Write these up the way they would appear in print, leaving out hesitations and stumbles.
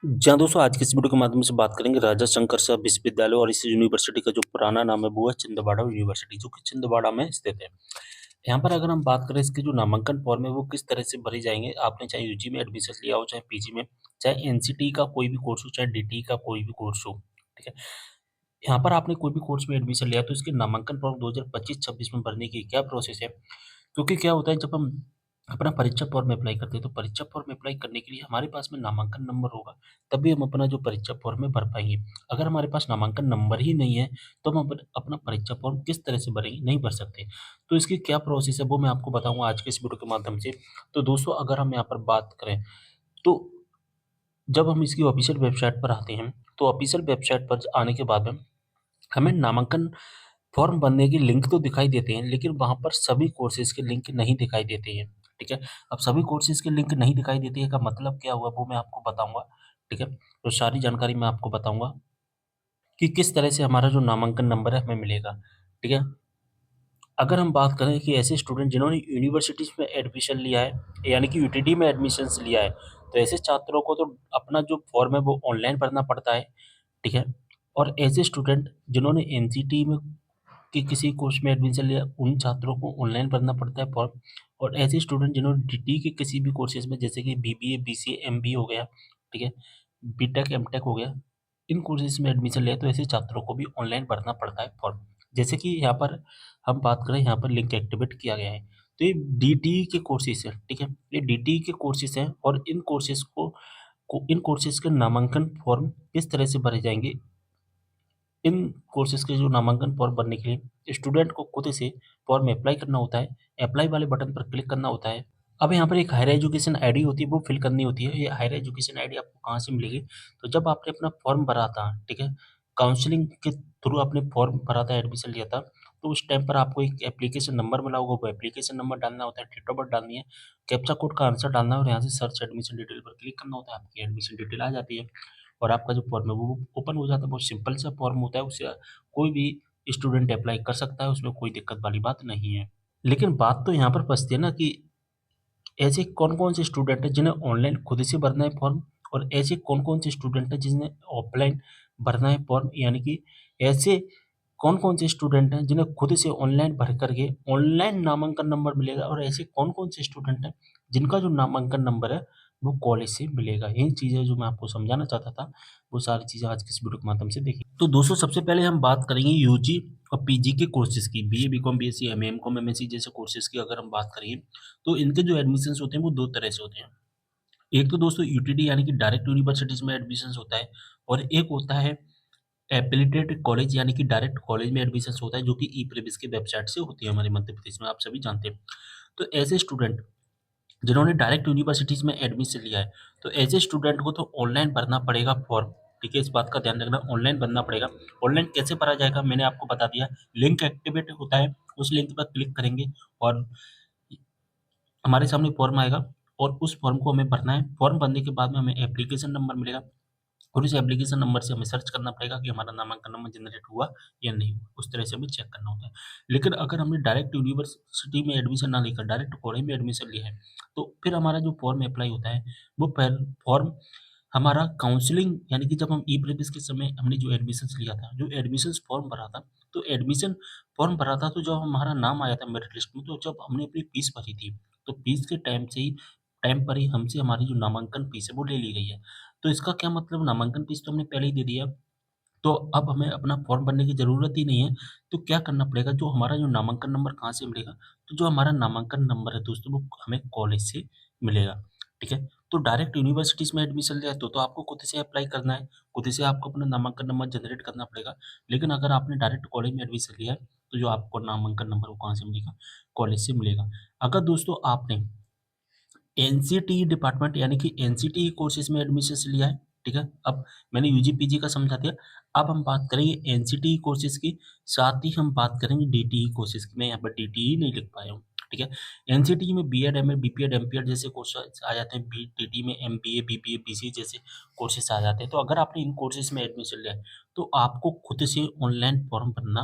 जहाँ दोस्तों आज की इस वीडियो के माध्यम से बात करेंगे राजा शंकर शाह विश्वविद्यालय और इस यूनिवर्सिटी का जो पुराना नाम है वो है छिंदवाड़ा यूनिवर्सिटी जो कि छिंदवाड़ा में स्थित है। यहाँ पर अगर हम बात करें इसके जो नामांकन फॉर्म है वो किस तरह से भरे जाएंगे, आपने चाहे यूजी में एडमिशन लिया हो चाहे पीजी में, चाहे एनसीटी का कोई भी कोर्स हो चाहे डीटी का कोई भी कोर्स हो, ठीक है। यहाँ पर आपने कोई भी कोर्स में एडमिशन लिया तो इसके नामांकन फॉर्म 2025-26 में भरने की क्या प्रोसेस है? क्योंकि क्या होता है जब हम अपना परीक्षा फॉर्म अप्लाई करते हैं तो परीक्षा फॉर्म अप्लाई करने के लिए हमारे पास में नामांकन नंबर होगा, तभी हम अपना जो परीक्षा फॉर्म है भर पाएँगे। अगर हमारे पास नामांकन नंबर ही नहीं है, तो हम अपना परीक्षा फॉर्म किस तरह से भरेंगे? नहीं भर सकते। तो इसकी क्या प्रोसेस है वो मैं आपको बताऊँगा आज के इस वीडियो के माध्यम से। तो दोस्तों अगर हम यहाँ पर बात करें, तो जब हम इसकी ऑफ़िशियल वेबसाइट पर आते हैं, तो ऑफ़िशियल वेबसाइट पर आने के बाद में हमें नामांकन फॉर्म भरने के लिंक तो दिखाई देते हैं, लेकिन वहाँ पर सभी कोर्सेज़ के लिंक नहीं दिखाई देते हैं, ठीक है? अब सभी कोर्सेज़ के लिंक नहीं दिखाई देते हैं का मतलब क्या हुआ वो मैं आपको बताऊँगा, ठीक है? तो सारी जानकारी मैं आपको बताऊँगा कि किस तरह से हमारा जो नामांकन नंबर है हमें मिलेगा, ठीक है? अगर हम बात करें कि ऐसे स्टूडेंट जिन्होंने यूनिवर्सिटीज़ में एडमिशन लिया है, यानी कि यूटीडी में एडमिशन्स लिया है, तो ऐसे छात्रों को तो अपना जो फॉर्म है वो ऑनलाइन भरना पड़ता है, ठीक है? और ऐसे स्टूडेंट जिन्होंने एनसीटी में कि किसी कोर्स में एडमिशन लिया, उन छात्रों को ऑनलाइन भरना पड़ता है फॉर्म। और ऐसे स्टूडेंट जिन्होंने डीटी के किसी भी कोर्सेज़ में जैसे कि बीबीए, बीसीए, एमबीए हो गया, ठीक है? बीटेक, एमटेक हो गया, इन कोर्सेज़ में एडमिशन लिया तो ऐसे छात्रों को भी ऑनलाइन भरना पड़ता है फॉर्म। जैसे कि यहाँ पर हम बात करें, यहाँ पर लिंक एक्टिवेट किया गया है। तो ये डीटीई के कोर्सेज़ हैं, ठीक है? ये डीटीई के कोर्सेज़ हैं और इन कोर्सेज़ के नामांकन फॉर्म किस तरह से भरे जाएँगे, इन कोर्सेज़ के जो नामांकन फॉर्म भरने के लिए स्टूडेंट को खुद से फॉर्म अप्लाई करना होता है। अप्लाई वाले बटन पर क्लिक करना होता है। अब यहाँ पर एक हायर एजुकेशन आईडी होती है, वो फिल करनी होती है। ये हायर एजुकेशन आईडी आपको कहाँ से मिलेगी? तो जब आपने अपना फॉर्म भरा था, ठीक है? काउंसलिंग के थ्रू आपने फॉर्म भरा था, एडमिशन लिया था, तो उस टाइम पर आपको एक एप्लीकेशन नंबर मिला होगा, वो एप्लीकेशन नंबर डालना होता है, डेट ऑफ बर्थ डालनी है, कैप्चा कोड का आंसर डालना है और यहाँ से सर्च एडमिशन डिटेल पर क्लिक करना होता है। आपकी एडमिशन डिटेल आ जाती है। और आपका जो फॉर्म है वो ओपन हो जाता है। बहुत सिंपल सा फॉर्म होता है, उसे कोई भी स्टूडेंट अप्लाई कर सकता है, उसमें कोई दिक्कत वाली बात नहीं है। लेकिन बात तो यहाँ पर फँसती है ना कि ऐसे कौन-कौन से स्टूडेंट हैं जिन्हें ऑनलाइन खुद से भरना है फॉर्म, और ऐसे कौन-कौन से स्टूडेंट हैं जिन्हें ऑफलाइन भरना है फॉर्म, यानी कि ऐसे कौन-कौन से स्टूडेंट हैं जिन्हें खुद से ऑनलाइन भर कर के ऑनलाइन नामांकन नंबर मिलेगा, और ऐसे कौन-कौन से स्टूडेंट हैं जिनका जो नामांकन नंबर है वो कॉलेज से मिलेगा। यही चीज़ें जो मैं आपको समझाना चाहता था, वो सारी चीज़ें आज के इस वीडियो के माध्यम से देखी। तो दोस्तों सबसे पहले हम बात करेंगे यूजी और पीजी के कोर्सेज़ की। BA, BCom, BSc, MA, MCom, MSc जैसे कोर्सेज़ की अगर हम बात करें, तो इनके जो एडमिशन्स होते हैं वो 2 तरह से होते हैं। एक तो दोस्तों यूटीडी यानी कि डायरेक्ट यूनिवर्सिटीज़ में एडमिशन्स होता है, और एक होता है एफ़िलिएटेड कॉलेज यानी कि डायरेक्ट कॉलेज में एडमिशन्स होता है, जो कि ई-प्रीविज़ की वेबसाइट से होती है हमारे मध्य प्रदेश में, आप सभी जानते हैं। तो ऐसे स्टूडेंट जिन्होंने डायरेक्ट यूनिवर्सिटीज़ में एडमिशन लिया है, तो ऐसे स्टूडेंट को तो ऑनलाइन भरना पड़ेगा फॉर्म, ठीक है? इस बात का ध्यान रखना, ऑनलाइन भरना पड़ेगा। ऑनलाइन कैसे भरा जाएगा मैंने आपको बता दिया, लिंक एक्टिवेट होता है, उस लिंक पर क्लिक करेंगे और हमारे सामने फॉर्म आएगा और उस फॉर्म को हमें भरना है। फॉर्म भरने के बाद में हमें एप्लीकेशन नंबर मिलेगा और उस एप्लीकेशन नंबर से हमें सर्च करना पड़ेगा कि हमारा नामांकन नंबर जनरेट हुआ या नहीं हुआ। उस तरह से हमें चेक करना होता है। लेकिन अगर हमने डायरेक्ट यूनिवर्सिटी में एडमिशन ना लेकर डायरेक्ट कॉलेज में एडमिशन लिया है, तो फिर हमारा जो फॉर्म अप्लाई होता है, वो फॉर्म हमारा काउंसलिंग यानी कि जब हम ई-प्रीविज़ के समय हमने जो एडमिशन्स लिया था, जो एडमिशन्स फॉर्म भरा था, तो एडमिशन फॉर्म भरा था, तो जब हमारा नाम आया था मेरिट लिस्ट में, तो जब हमने अपनी फीस भरी थी, तो फीस के टाइम पर ही हमसे हमारी जो नामांकन फीस है वो ले ली गई है। तो इसका क्या मतलब, नामांकन फीस तो हमने पहले ही दे दिया, तो अब हमें अपना फॉर्म भरने की ज़रूरत ही नहीं है। तो क्या करना पड़ेगा, जो हमारा जो नामांकन नंबर कहाँ से मिलेगा? तो जो हमारा नामांकन नंबर है दोस्तों, वो हमें कॉलेज से मिलेगा, ठीक है? तो डायरेक्ट यूनिवर्सिटीज़ में एडमिशन लिया है तो आपको खुद से अप्लाई करना है, खुद से आपको अपना नामांकन नंबर जनरेट करना पड़ेगा। लेकिन अगर आपने डायरेक्ट कॉलेज में एडमिशन लिया है, तो जो आपको नामांकन नंबर वो कहाँ से मिलेगा? कॉलेज से मिलेगा। अगर दोस्तों आपने एनसीटी डिपार्टमेंट यानी कि एनसीटी कोर्सेज़ में एडमिशन्स लिया है, ठीक है? अब मैंने यूजी, पीजी का समझा दिया, अब हम बात करेंगे एनसीटी कोर्सेज़ की, साथ ही हम बात करेंगे डीटीई कोर्सेज़ की। मैं यहाँ पर डीटीई नहीं लिख पाया हूँ, ठीक है? एनसीटी में बीएड, एमएड, बीपीएड, एमपीएड जैसे कोर्सेज़ आ जाते हैं, डीटी में एमबीए, बीबीए, बीसीए जैसे कोर्सेज़ आ जाते हैं। तो अगर आपने इन कोर्सेज़ में एडमिशन लिया है, तो आपको खुद से ऑनलाइन फॉर्म भरना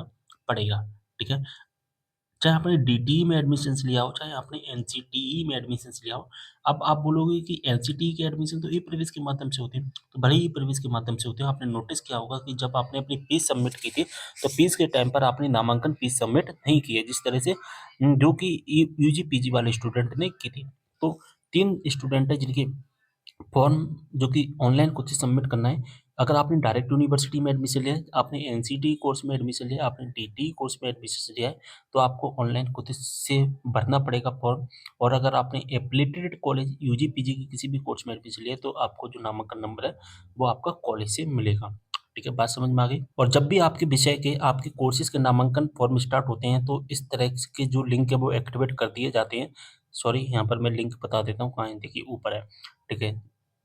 पड़ेगा, ठीक है? चाहे आपने डीटीई में एडमिशन्स लिया हो, चाहे आपने एनसीटीई में एडमिशन्स लिया हो। अब आप बोलोगे कि एनसीटीई की एडमिशन तो ई-प्रीविज़ के माध्यम से होती है, तो भले ही ई-प्रीविज़ के माध्यम से होती है। आपने नोटिस किया होगा कि जब आपने अपनी फीस सबमिट की थी, तो फीस के टाइम पर आपने नामांकन फीस सबमिट नहीं की है, जिस तरह से जो कि यूजी, पीजी वाले स्टूडेंट ने की थी। तो 3 स्टूडेंट हैं जिनके फॉर्म जो कि ऑनलाइन खुद से सबमिट करना है। अगर आपने डायरेक्ट यूनिवर्सिटी में एडमिशन लिया है, आपने एनसीटी कोर्स में एडमिशन लिया है, आपने डीटी कोर्स में एडमिशन लिया है, तो आपको ऑनलाइन खुद से भरना पड़ेगा फॉर्म। और अगर आपने एफिलिएटेड कॉलेज यूजी, पीजी के किसी भी कोर्स में एडमिशन लिया है, तो आपको जो नामांकन नंबर है, वो आपका कॉलेज से मिलेगा। ठीक है, बात समझ में आ गई? और जब भी आपके विषय के, आपके कोर्सेज़ के नामांकन फॉर्म स्टार्ट होते हैं, तो इस तरह के जो लिंक है, वो एक्टिवेट कर दिए जाते हैं। सॉरी, यहाँ पर मैं लिंक बता देता हूँ, कहाँ है, देखिए ऊपर है। ठीक है?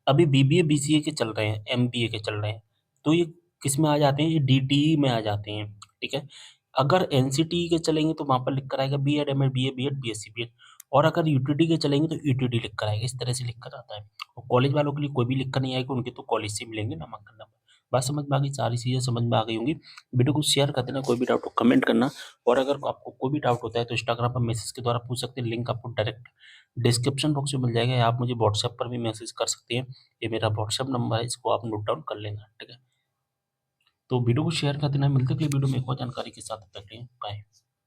अभी बीबीए, बीसीए के चल रहे हैं, एमबीए के चल रहे हैं, तो ये किसमें आ जाते हैं? ये डीटीई में आ जाते हैं, ठीक है? अगर एनसीटीई के चलेंगे तो वहाँ पर लिख कर आएगा BEd, MEd, BA, BEd, BSc, BEd. और अगर यूटीटी के चलेंगे तो यूटीटी लिख कर आएगा, इस तरह से लिख कर आता है। और कॉलेज वालों के लिए कोई भी लिख कर नहीं आएगा, उनके तो कॉलेज से मिलेंगे नामांकन नंबर। बात समझ में आ गई? सारी चीज़ें समझ में आ गई होंगी। वीडियो को शेयर कर देना, कोई भी डाउट हो कमेंट करना। और अगर आपको कोई भी डाउट होता है तो इंस्टाग्राम पर मैसेज के द्वारा पूछ सकते हैं, लिंक आपको डायरेक्ट डिस्क्रिप्शन बॉक्स में मिल जाएगा, या आप मुझे व्हाट्सएप पर भी मैसेज कर सकते हैं। ये मेरा व्हाट्सएप नंबर है, इसको आप नोट डाउन कर लेना, ठीक है? तो वीडियो को शेयर कर देना, मिलते हैं अगली वीडियो में एक और जानकारी के साथ, तब तक के लिए बाय।